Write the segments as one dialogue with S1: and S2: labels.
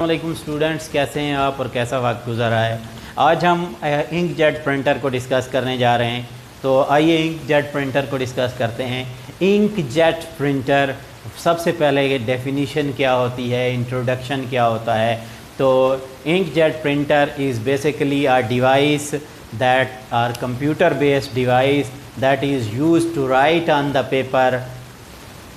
S1: वालेकुम स्टूडेंट्स, कैसे हैं आप और कैसा वक्त गुजर रहा है। आज हम इंकजेट प्रिंटर को डिस्कस करने जा रहे हैं। तो आइए इंकजेट प्रिंटर को डिस्कस करते हैं। इंकजेट प्रिंटर, सबसे पहले डेफिनीशन क्या होती है, इंट्रोडक्शन क्या होता है। तो inkjet printer is basically a device that are computer based device that is used to write on the paper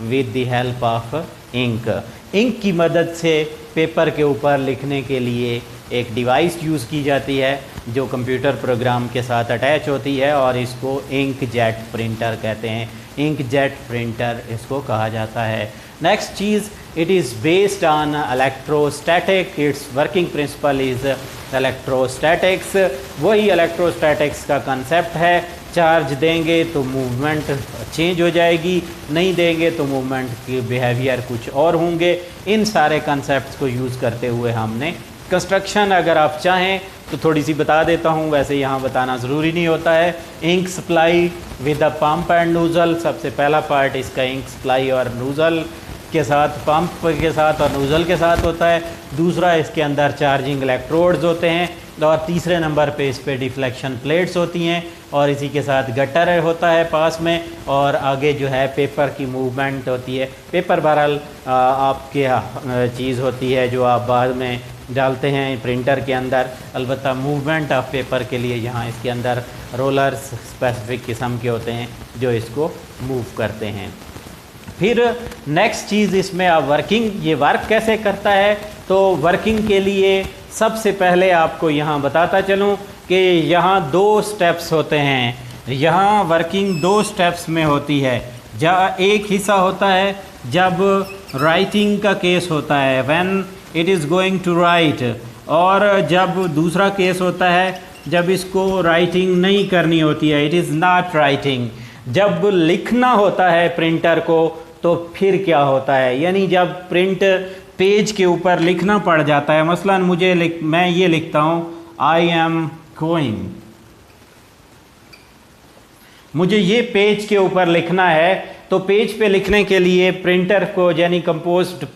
S1: with the help of ink. Ink की मदद से पेपर के ऊपर लिखने के लिए एक डिवाइस यूज़ की जाती है जो कंप्यूटर प्रोग्राम के साथ अटैच होती है और इसको इंकजेट प्रिंटर कहते हैं। इंकजेट प्रिंटर इसको कहा जाता है। Next cheese, it is based on electrostatic, it's working principle is electrostatics. वही इलेक्ट्रोस्टैटिक्स का कंसेप्ट है। चार्ज देंगे तो मूवमेंट चेंज हो जाएगी, नहीं देंगे तो मूवमेंट के बिहेवियर कुछ और होंगे। इन सारे कंसेप्ट्स को यूज़ करते हुए हमने कंस्ट्रक्शन, अगर आप चाहें तो थोड़ी सी बता देता हूँ, वैसे यहाँ बताना ज़रूरी नहीं होता है। Ink supply with a pump and nozzle, सबसे पहला पार्ट इसका इंक सप्लाई और नूज़ल के साथ, पंप के साथ और नूज़ल के साथ होता है। दूसरा, इसके अंदर चार्जिंग इलेक्ट्रोड्स होते हैं और तीसरे नंबर पे इस पे डिफ्लेक्शन प्लेट्स होती हैं और इसी के साथ गटर होता है पास में और आगे जो है पेपर की मूवमेंट होती है। पेपर बहरहाल आपके चीज़ होती है जो आप बाद में डालते हैं प्रिंटर के अंदर। अलबत्ता मूवमेंट ऑफ पेपर के लिए यहाँ इसके अंदर रोलर्स स्पेसिफिक किस्म के होते हैं जो इसको मूव करते हैं। फिर नेक्स्ट चीज़, इसमें आप वर्किंग, ये वर्क कैसे करता है। तो वर्किंग के लिए सबसे पहले आपको यहाँ बताता चलूँ कि यहाँ 2 स्टेप्स होते हैं। यहाँ वर्किंग 2 स्टेप्स में होती है। जहाँ एक हिस्सा होता है जब राइटिंग का केस होता है, when it is going to write, और जब दूसरा केस होता है जब इसको राइटिंग नहीं करनी होती है, इट इज़ नॉट राइटिंग। जब लिखना होता है प्रिंटर को तो फिर क्या होता है, यानी जब प्रिंट पेज के ऊपर लिखना पड़ जाता है। मसलन मैं ये लिखता हूँ आई एम गोइंग, मुझे ये पेज के ऊपर लिखना है। तो पेज पे लिखने के लिए प्रिंटर को, यानी कंपोज्ड,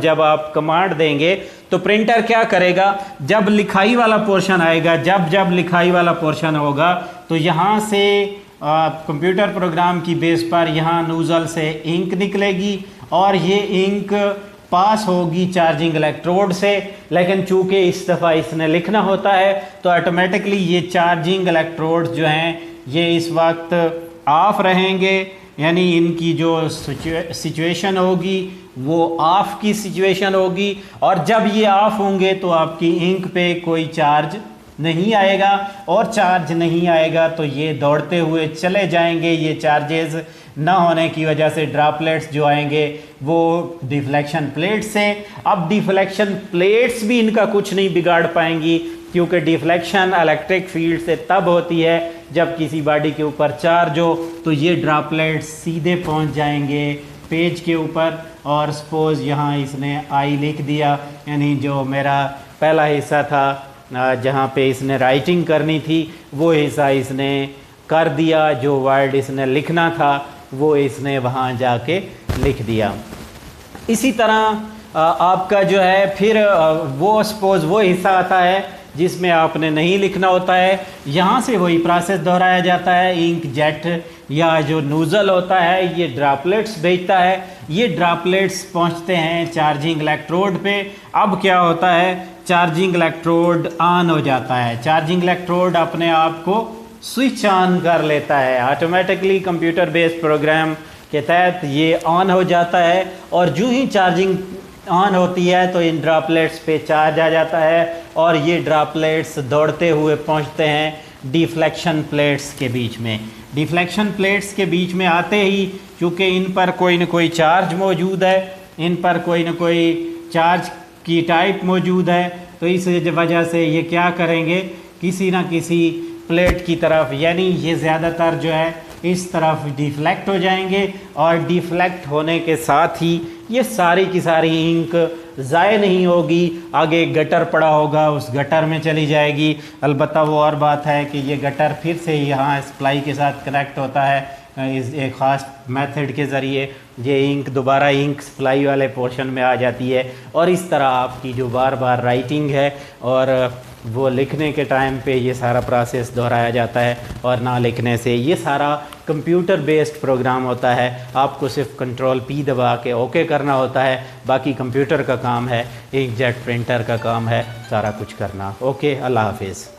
S1: जब आप कमांड देंगे तो प्रिंटर क्या करेगा, जब लिखाई वाला पोर्शन आएगा, जब लिखाई वाला पोर्शन होगा तो यहाँ से कंप्यूटर प्रोग्राम की बेस पर यहाँ नूज़ल से इंक निकलेगी और ये इंक पास होगी चार्जिंग इलेक्ट्रोड से। लेकिन चूंकि इस दफ़ा इसने लिखना होता है तो ऑटोमेटिकली ये चार्जिंग इलेक्ट्रोड्स जो हैं ये इस वक्त ऑफ रहेंगे, यानी इनकी जो सिचुएशन होगी वो ऑफ की सिचुएशन होगी। और जब ये ऑफ होंगे तो आपकी इंक पे कोई चार्ज नहीं आएगा, और चार्ज नहीं आएगा तो ये दौड़ते हुए चले जाएंगे। ये चार्जेस ना होने की वजह से ड्रॉपलेट्स जो आएंगे वो डिफ्लेक्शन प्लेट्स से। अब डिफ्लेक्शन प्लेट्स भी इनका कुछ नहीं बिगाड़ पाएंगी, क्योंकि डिफ्लेक्शन इलेक्ट्रिक फील्ड से तब होती है जब किसी बॉडी के ऊपर चार्ज हो। तो ये ड्रॉपलेट्स सीधे पहुंच जाएंगे पेज के ऊपर। और सपोज़ यहाँ इसने आई लिख दिया, यानी जो मेरा पहला हिस्सा था जहाँ पे इसने राइटिंग करनी थी वो हिस्सा इसने कर दिया, जो वर्ड इसने लिखना था वो इसने वहाँ जाके लिख दिया। इसी तरह आपका जो है फिर वो सपोज़ वो हिस्सा आता है जिसमें आपने नहीं लिखना होता है। यहाँ से वही प्रोसेस दोहराया जाता है। इंक जेट या जो नूज़ल होता है ये ड्रॉपलेट्स भेजता है, ये ड्रॉपलेट्स पहुँचते हैं चार्जिंग इलेक्ट्रोड पे। अब क्या होता है, चार्जिंग इलेक्ट्रोड ऑन हो जाता है। चार्जिंग इलेक्ट्रोड अपने आप को स्विच ऑन कर लेता है ऑटोमेटिकली, कंप्यूटर बेस्ड प्रोग्राम के तहत ये ऑन हो जाता है। और जो ही चार्जिंग ऑन होती है तो इन ड्रॉपलेट्स पे चार्ज आ जाता है और ये ड्रॉपलेट्स दौड़ते हुए पहुंचते हैं डिफ्लेक्शन प्लेट्स के बीच में। डिफ्लेक्शन प्लेट्स के बीच में आते ही, चूँकि इन पर कोई न कोई चार्ज मौजूद है, इन पर कोई न कोई चार्ज की टाइप मौजूद है, तो इस वजह से ये क्या करेंगे, किसी ना किसी प्लेट की तरफ, यानी ये ज़्यादातर जो है इस तरफ डिफ्लेक्ट हो जाएंगे। और डिफ्लेक्ट होने के साथ ही ये सारी की सारी इंक ज़ाय नहीं होगी, आगे गटर पड़ा होगा उस गटर में चली जाएगी। अलबत्ता वो और बात है कि ये गटर फिर से यहाँ सप्लाई के साथ कनेक्ट होता है इस एक ख़ास मेथड के ज़रिए ये इंक दोबारा इंक सप्लाई वाले पोर्शन में आ जाती है, और इस तरह आपकी जो बार बार राइटिंग है और वो लिखने के टाइम पे ये सारा प्रोसेस दोहराया जाता है, और ना लिखने से ये सारा कंप्यूटर बेस्ड प्रोग्राम होता है। आपको सिर्फ कंट्रोल P दबा के ओके करना होता है, बाकी कंप्यूटर का काम है, इंकजेट प्रिंटर का काम है सारा कुछ करना। ओके, अल्लाह हाफिज़।